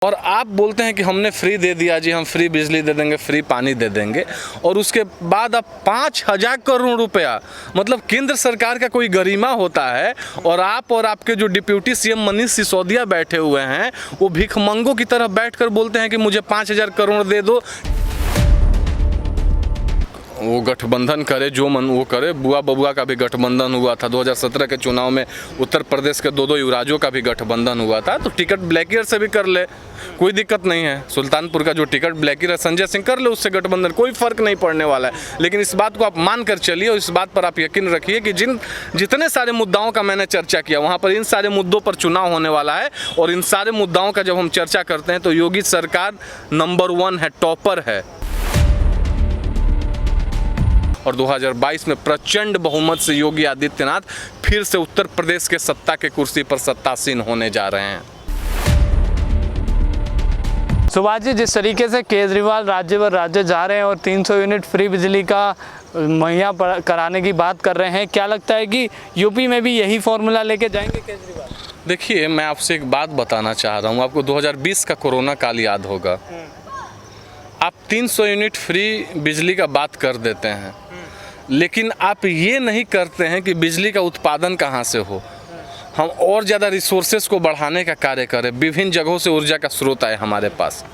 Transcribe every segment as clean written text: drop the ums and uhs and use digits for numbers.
और आप बोलते हैं कि हमने फ्री दे दिया जी, हम फ्री बिजली दे देंगे, फ्री पानी दे देंगे, और उसके बाद आप 5,000 करोड़ रुपया, मतलब केंद्र सरकार का कोई गरिमा होता है, और आप और आपके जो डिप्यूटी सीएम मनीष सिसोदिया बैठे हुए हैं वो भिखमंगों की तरह बैठकर बोलते हैं कि मुझे 5,000 करोड़ दे दो। वो गठबंधन करे, जो मन वो करे। बुआ बबुआ का भी गठबंधन हुआ था 2017 के चुनाव में, उत्तर प्रदेश के दो युवराजों का भी गठबंधन हुआ था, तो टिकट ब्लैकियर से भी कर ले, कोई दिक्कत नहीं है। सुल्तानपुर का जो टिकट ब्लैकियर है संजय सिंह, कर ले उससे गठबंधन, कोई फर्क नहीं पड़ने वाला है। लेकिन इस बात को आप मान कर चलिए और इस बात पर आप यकीन रखिए कि जितने सारे मुद्दाओं का मैंने चर्चा किया वहाँ पर इन सारे मुद्दों पर चुनाव होने वाला है, और इन सारे मुद्दाओं का जब हम चर्चा करते हैं तो योगी सरकार नंबर 1 है, टॉपर है। और 2022 में प्रचंड बहुमत से योगी आदित्यनाथ फिर से उत्तर प्रदेश के सत्ता के कुर्सी पर सत्तासीन होने जा रहे हैं। सुभाष जी, जिस तरीके से केजरीवाल राज्य भर राज्य जा रहे हैं और 300 यूनिट फ्री बिजली का मुहैया कराने की बात कर रहे हैं, क्या लगता है कि यूपी में भी यही फॉर्मूला लेके जाएंगे केजरीवाल? देखिए, मैं आपसे एक बात बताना चाह रहा हूँ। आपको 2020 का कोरोना काल याद होगा। आप 300 यूनिट फ्री बिजली का बात कर देते हैं, लेकिन आप ये नहीं करते हैं कि बिजली का उत्पादन कहाँ से हो, हम और ज़्यादा रिसोर्सेज को बढ़ाने का कार्य करें। विभिन्न जगहों से ऊर्जा का स्रोत आए हमारे पास,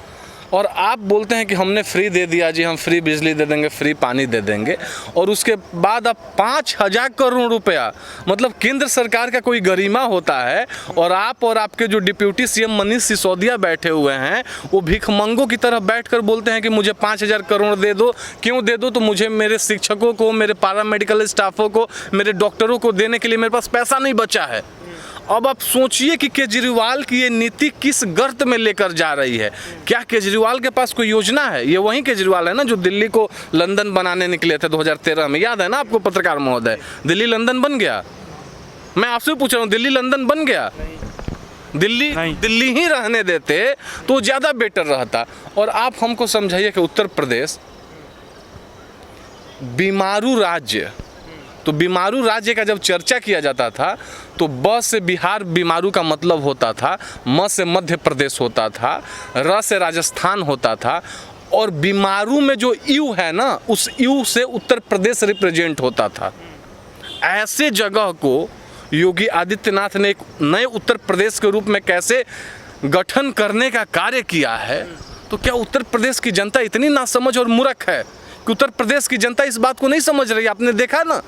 और आप बोलते हैं कि हमने फ्री दे दिया जी, हम फ्री बिजली दे देंगे, फ्री पानी दे देंगे, और उसके बाद आप 5,000 करोड़ रुपया, मतलब केंद्र सरकार का कोई गरिमा होता है, और आप और आपके जो डिप्यूटी सीएम मनीष सिसोदिया बैठे हुए हैं वो भिखमंगों की तरह बैठकर बोलते हैं कि मुझे 5,000 करोड़ दे दो। क्यों दे दो? तो मुझे मेरे शिक्षकों को, मेरे पैरामेडिकल स्टाफों को, मेरे डॉक्टरों को देने के लिए मेरे पास पैसा नहीं बचा है। अब आप सोचिए कि केजरीवाल की ये नीति किस गर्त में लेकर जा रही है। क्या केजरीवाल के पास कोई योजना है? ये वही केजरीवाल है ना जो दिल्ली को लंदन बनाने निकले थे 2013 में, याद है ना आपको पत्रकार महोदय? दिल्ली लंदन बन गया? मैं आपसे पूछ रहा हूँ, दिल्ली लंदन बन गया? दिल्ली ही रहने देते तो ज़्यादा बेटर रहता। और आप हमको समझाइए कि उत्तर प्रदेश बीमारू राज्य, तो बीमारू राज्य का जब चर्चा किया जाता था तो ब से बिहार बीमारू का मतलब होता था, म से मध्य प्रदेश होता था, र से राजस्थान होता था, और बीमारू में जो यू है ना, उस यू से उत्तर प्रदेश रिप्रेजेंट होता था। ऐसे जगह को योगी आदित्यनाथ ने एक नए उत्तर प्रदेश के रूप में कैसे गठन करने का कार्य किया है। तो क्या उत्तर प्रदेश की जनता इतनी नासमझ और मूर्ख है कि उत्तर प्रदेश की जनता इस बात को नहीं समझ रही? आपने देखा ना,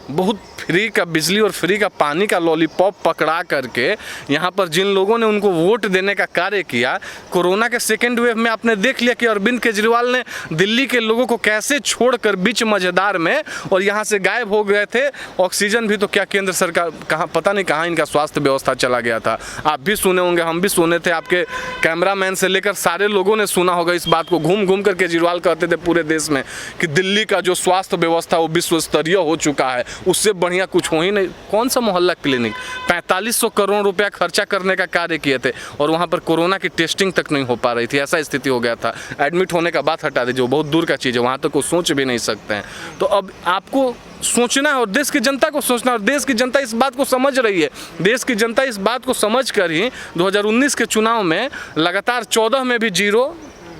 बहुत फ्री का बिजली और फ्री का पानी का लॉलीपॉप पकड़ा करके यहाँ पर जिन लोगों ने उनको वोट देने का कार्य किया, कोरोना के सेकेंड वेव में आपने देख लिया कि अरविंद केजरीवाल ने दिल्ली के लोगों को कैसे छोड़कर बीच मझधार में और यहाँ से गायब हो गए थे। ऑक्सीजन भी तो क्या केंद्र सरकार, कहाँ पता नहीं कहाँ इनका स्वास्थ्य व्यवस्था चला गया था। आप भी सुने होंगे, हम भी सुने थे, आपके कैमरामैन से लेकर सारे लोगों ने सुना होगा इस बात को। घूम घूम कर केजरीवाल कहते थे पूरे देश में कि दिल्ली का जो स्वास्थ्य व्यवस्था वो विश्व स्तरीय हो चुका है, उससे बढ़िया कुछ हो ही नहीं। कौन सा मोहल्ला क्लिनिक? 4500 करोड़ रुपया खर्चा करने का कार्य किए थे, और वहाँ पर कोरोना की टेस्टिंग तक नहीं हो पा रही थी। ऐसा स्थिति हो गया था। एडमिट होने का बात हटा दीजिए, बहुत दूर का चीज़ है, वहाँ तक को सोच भी नहीं सकते हैं। तो अब आपको सोचना है और देश की जनता को सोचना है, और देश की जनता इस बात को समझ रही है। देश की जनता इस बात को समझ कर ही 2019 के चुनाव में लगातार 14 में भी 0,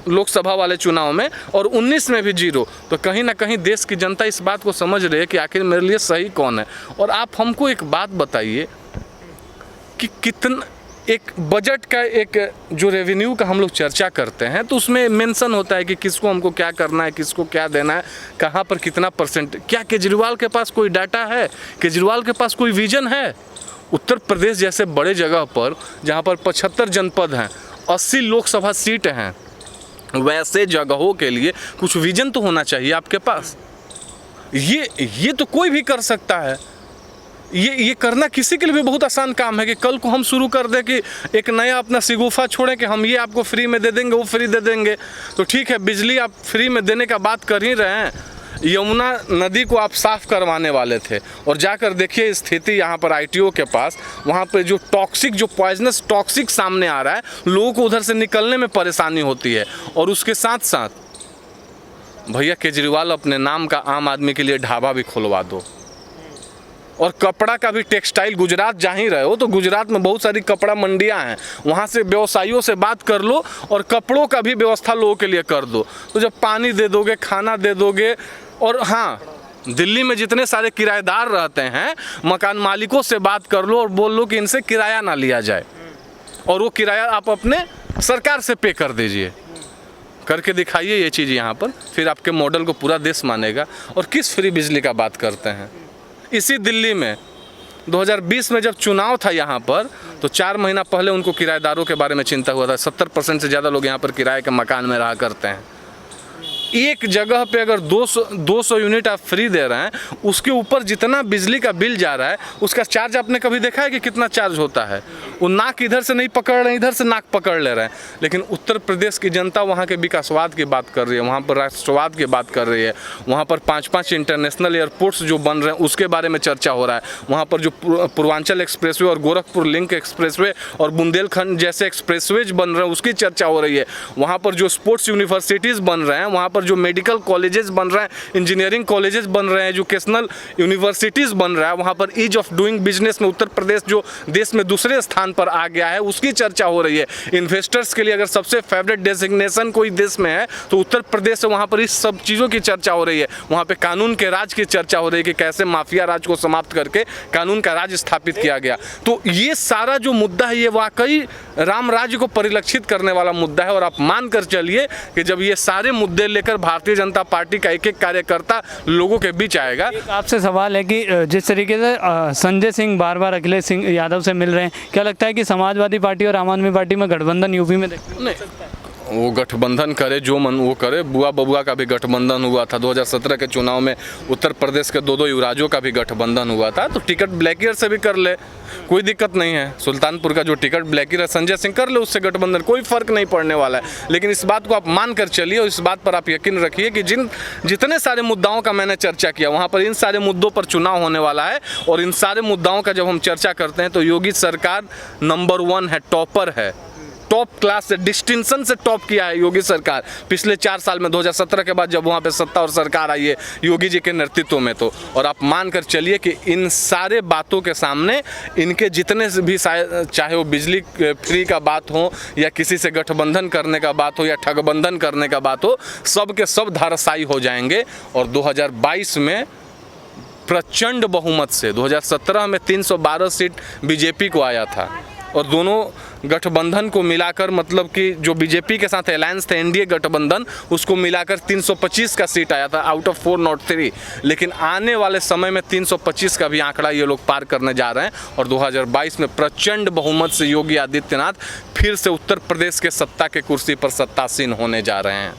लोकसभा वाले चुनाव में, और 19 में भी 0। तो कहीं ना कहीं देश की जनता इस बात को समझ रही है कि आखिर मेरे लिए सही कौन है। और आप हमको एक बात बताइए कि कितना एक बजट का एक जो रेवेन्यू का हम लोग चर्चा करते हैं तो उसमें मेंशन होता है कि किसको हमको क्या करना है, किसको क्या देना है, कहाँ पर कितना %। क्या केजरीवाल के पास कोई डाटा है? केजरीवाल के पास कोई विजन है? उत्तर प्रदेश जैसे बड़े जगह पर जहाँ पर 75 जनपद हैं, 80 लोकसभा सीट हैं, वैसे जगहों के लिए कुछ विजन तो होना चाहिए आपके पास। ये तो कोई भी कर सकता है। ये करना किसी के लिए भी बहुत आसान काम है कि कल को हम शुरू कर दें कि एक नया अपना सिगुफा छोड़ें कि हम ये आपको फ्री में दे देंगे, वो फ्री दे देंगे। तो ठीक है, बिजली आप फ्री में देने का बात कर ही रहे हैं, यमुना नदी को आप साफ़ करवाने वाले थे, और जाकर देखिए स्थिति यहाँ पर ITO के पास, वहाँ पे जो टॉक्सिक, जो पॉइजनस टॉक्सिक सामने आ रहा है, लोगों को उधर से निकलने में परेशानी होती है। और उसके साथ साथ भैया केजरीवाल अपने नाम का आम आदमी के लिए ढाबा भी खुलवा दो। और कपड़ा का भी टेक्सटाइल, गुजरात जा ही रहे हो तो गुजरात में बहुत सारी कपड़ा मंडियां हैं, वहाँ से व्यवसायियों से बात कर लो और कपड़ों का भी व्यवस्था लोगों के लिए कर दो। तो जब पानी दे दोगे, खाना दे दोगे, और हाँ, दिल्ली में जितने सारे किराएदार रहते हैं, मकान मालिकों से बात कर लो और बोल लो कि इनसे किराया ना लिया जाए और वो किराया आप अपने सरकार से पे कर दीजिए। करके दिखाइए ये चीज़ यहाँ पर, फिर आपके मॉडल को पूरा देश मानेगा। और किस फ्री बिजली का बात करते हैं? इसी दिल्ली में 2020 में जब चुनाव था यहाँ पर, तो 4 महीना पहले उनको किराएदारों के बारे में चिंता हुआ था। 70% से ज़्यादा लोग यहाँ पर किराए के मकान में रहा करते हैं। एक जगह पे अगर 200 यूनिट आप फ्री दे रहे हैं, उसके ऊपर जितना बिजली का बिल जा रहा है उसका चार्ज आपने कभी देखा है कि कितना चार्ज होता है? वो नाक इधर से नहीं पकड़ रहे हैं, इधर से नाक पकड़ ले रहे हैं। लेकिन उत्तर प्रदेश की जनता वहाँ के विकासवाद की बात कर रही है, वहाँ पर राष्ट्रवाद की बात कर रही है, वहाँ पर 5-5 इंटरनेशनल एयरपोर्ट्स जो बन रहे हैं उसके बारे में चर्चा हो रहा है, वहाँ पर जो पूर्वांचल एक्सप्रेसवे और गोरखपुर लिंक एक्सप्रेसवे और बुंदेलखंड जैसे एक्सप्रेसवेज बन रहे हैं उसकी चर्चा हो रही है, वहाँ पर जो स्पोर्ट्स यूनिवर्सिटीज़ बन रहे हैं, वहाँ पर जो मेडिकल कॉलेजेस बन रहे हैं, इंजीनियरिंग कॉलेजेस बन रहे हैं, एजुकेशनल यूनिवर्सिटीज़ बन रहा है, वहाँ पर ईज ऑफ डूइंग बिजनेस में उत्तर प्रदेश जो देश में दूसरे स्थान पर आ गया है उसकी चर्चा हो रही है। इन्वेस्टर्स के लिए अगर सबसे फेवरेट डेजिग्नेशन कोई देश में है तो उत्तर प्रदेश है, वहाँ पर इस सब चीज़ों की चर्चा हो रही है। वहाँ पे कानून के राज की चर्चा हो रही है कि कैसे माफिया राज को समाप्त करके कानून का राज स्थापित किया गया। तो ये सारा जो मुद्दा है ये वाकई राम राज्य को परिलक्षित करने वाला मुद्दा है। और आप मान कर चलिए कि जब ये सारे मुद्दे लेकर भारतीय जनता पार्टी का एक एक कार्यकर्ता लोगों के बीच आएगा। आपसे सवाल है कि जिस तरीके से संजय सिंह बार बार अखिलेश सिंह यादव से मिल रहे हैं, क्या लगता है कि समाजवादी पार्टी और आम आदमी पार्टी में गठबंधन यूपी में देखने को सकता है? वो गठबंधन करे, जो मन वो करे। बुआ बबुआ का भी गठबंधन हुआ था, 2017 के चुनाव में उत्तर प्रदेश के 2 युवराजों का भी गठबंधन हुआ था। तो टिकट ब्लैकियर से भी कर ले, कोई दिक्कत नहीं है। सुल्तानपुर का जो टिकट ब्लैकियर है संजय सिंह, कर ले उससे गठबंधन, कोई फर्क नहीं पड़ने वाला है। लेकिन इस बात को आप मान कर चलिए और इस बात पर आप यकीन रखिए कि जितने सारे मुद्दाओं का मैंने चर्चा किया, वहाँ पर इन सारे मुद्दों पर चुनाव होने वाला है। और इन सारे मुद्दाओं का जब हम चर्चा करते हैं तो योगी सरकार नंबर 1 है, टॉपर है, टॉप क्लास से डिस्टिंक्शन से टॉप किया है योगी सरकार पिछले 4 साल में, 2017 के बाद जब वहाँ पे सत्ता और सरकार आई है योगी जी के नेतृत्व में। तो और आप मान कर चलिए कि इन सारे बातों के सामने इनके जितने भी चाहे वो बिजली फ्री का बात हो या किसी से गठबंधन करने का बात हो या ठगबंधन करने का बात हो, सब के सब धाराशायी हो जाएंगे। और 2022 में प्रचंड बहुमत से, 2017 में 312 सीट बीजेपी को आया था और दोनों गठबंधन को मिलाकर, मतलब कि जो बीजेपी के साथ अलायंस थे एनडीए गठबंधन, उसको मिलाकर 325 का सीट आया था आउट ऑफ 403। लेकिन आने वाले समय में 325 का भी आंकड़ा ये लोग पार करने जा रहे हैं और 2022 में प्रचंड बहुमत से योगी आदित्यनाथ फिर से उत्तर प्रदेश के सत्ता के कुर्सी पर सत्तासीन होने जा रहे हैं।